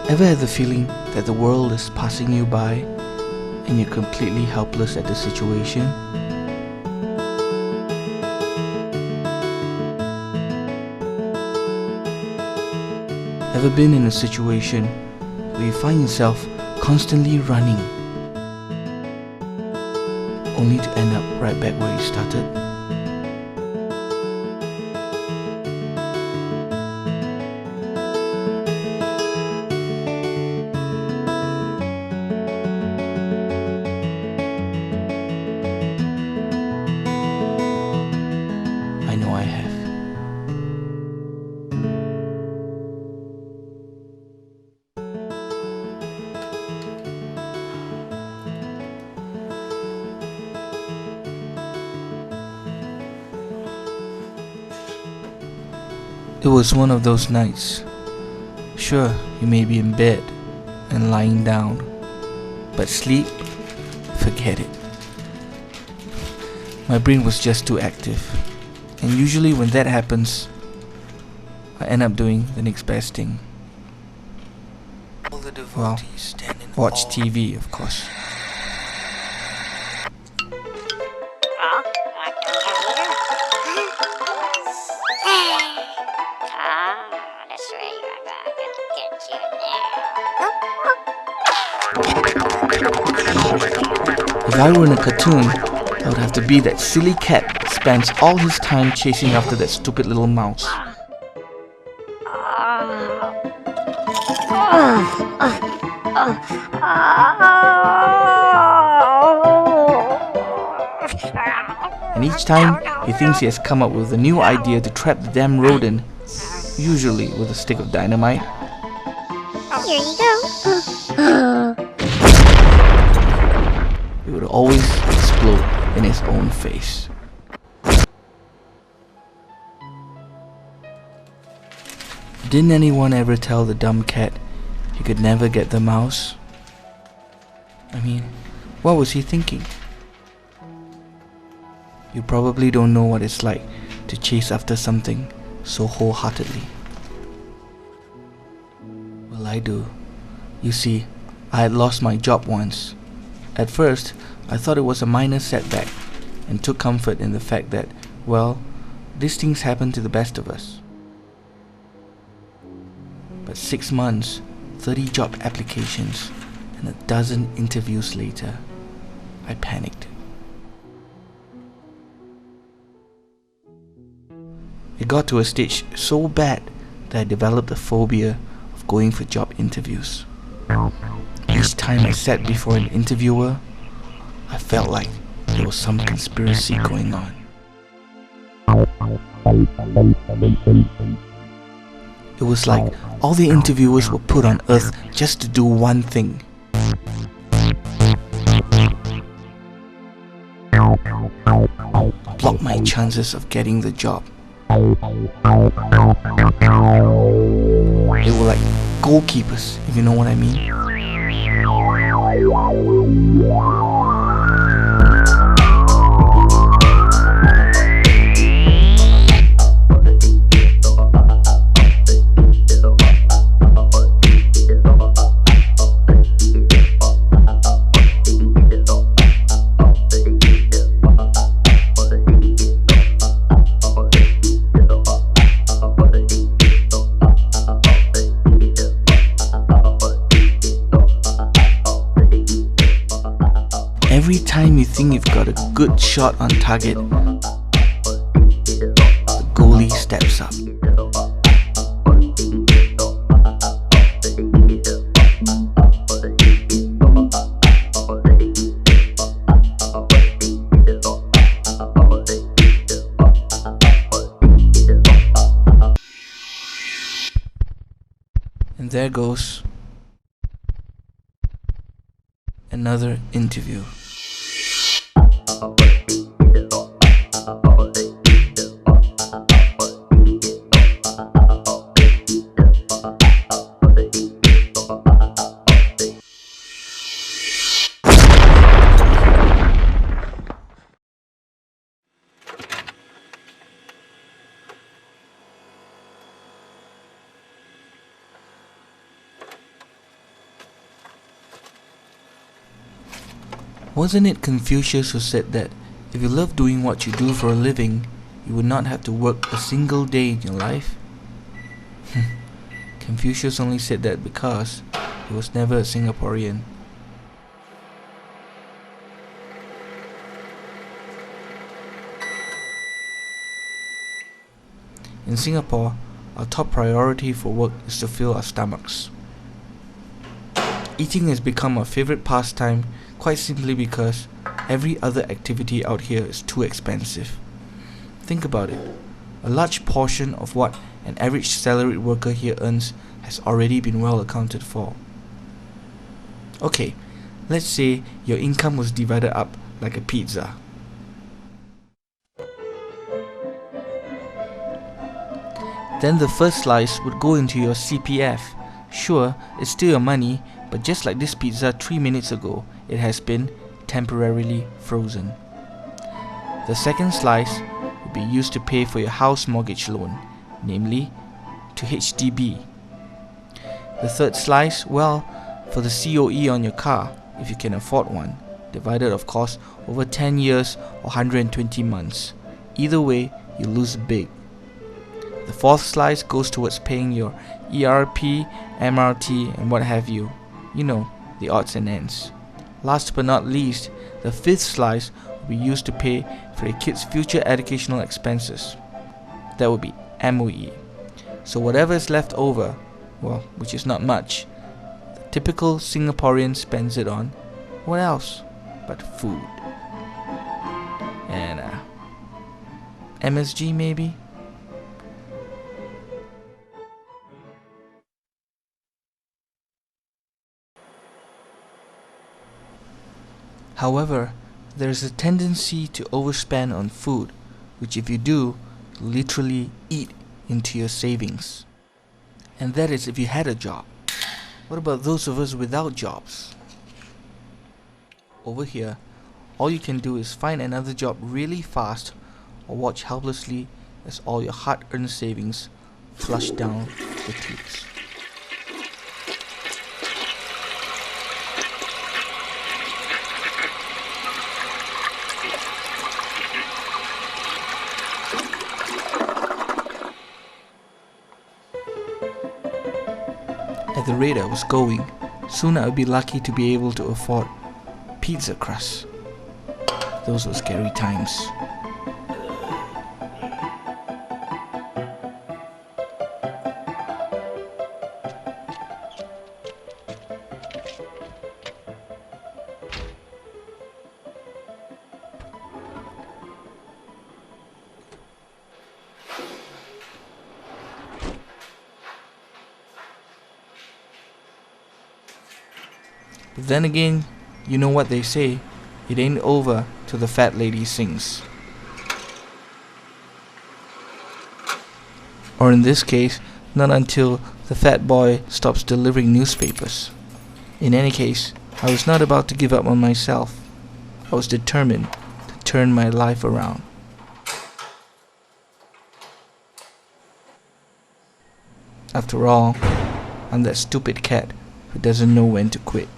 Ever had the feeling that the world is passing you by and you're completely helpless at the situation? Ever been in a situation where you find yourself constantly running, only to end up right back where you started? I know I have. It was one of those nights. Sure, you may be in bed and lying down, but sleep? Forget it. My brain was just too active, and usually when that happens, I end up doing the next best thing. Well, watch TV, of course. That's where you are. I'm gonna get you now. If I were in a cartoon, I would have to be that silly cat that spends all his time chasing after that stupid little mouse. And each time he thinks he has come up with a new idea to trap the damn rodent, usually with a stick of dynamite. Here you go. It would always explode in his own face. Didn't anyone ever tell the dumb cat he could never get the mouse? I mean, what was he thinking? You probably don't know what it's like to chase after something so wholeheartedly. Well, I do. You see, I had lost my job once. At first, I thought it was a minor setback and took comfort in the fact that, well, these things happen to the best of us. But 6 months, 30 job applications, and a dozen interviews later, I panicked. It got to a stage so bad that I developed a phobia of going for job interviews. Each time I sat before an interviewer, I felt like there was some conspiracy going on. It was like all the interviewers were put on earth just to do one thing. Block my chances of getting the job. They were like goalkeepers, if you know what I mean. Every time you think you've got a good shot on target, the goalie steps up. And there goes another interview. Wasn't it Confucius who said that if you love doing what you do for a living, you would not have to work a single day in your life? Confucius only said that because he was never a Singaporean. In Singapore, our top priority for work is to fill our stomachs. Eating has become our favorite pastime quite simply because every other activity out here is too expensive. Think about it. A large portion of what an average salaried worker here earns has already been well accounted for. Okay, let's say your income was divided up like a pizza. Then the first slice would go into your CPF. Sure, it's still your money, but just like this pizza 3 minutes ago, it has been temporarily frozen. The second slice will be used to pay for your house mortgage loan, namely to HDB. The third slice, well, for the COE on your car, if you can afford one, divided of course over 10 years or 120 months. Either way, you lose big. The fourth slice goes towards paying your ERP, MRT and what have you. You know, the odds and ends. Last but not least, the fifth slice will be used to pay for your kids' future educational expenses. That would be MOE. So whatever is left over, well, which is not much, the typical Singaporean spends it on what else but food. And MSG maybe? However, there is a tendency to overspend on food, which if you do, you literally eat into your savings. And that is if you had a job. What about those of us without jobs? Over here, all you can do is find another job really fast or watch helplessly as all your hard-earned savings flush down the tubes. At the rate I was going, soon I would be lucky to be able to afford pizza crust. Those were scary times. But then again, you know what they say, it ain't over till the fat lady sings. Or in this case, not until the fat boy stops delivering newspapers. In any case, I was not about to give up on myself. I was determined to turn my life around. After all, I'm that stupid cat who doesn't know when to quit.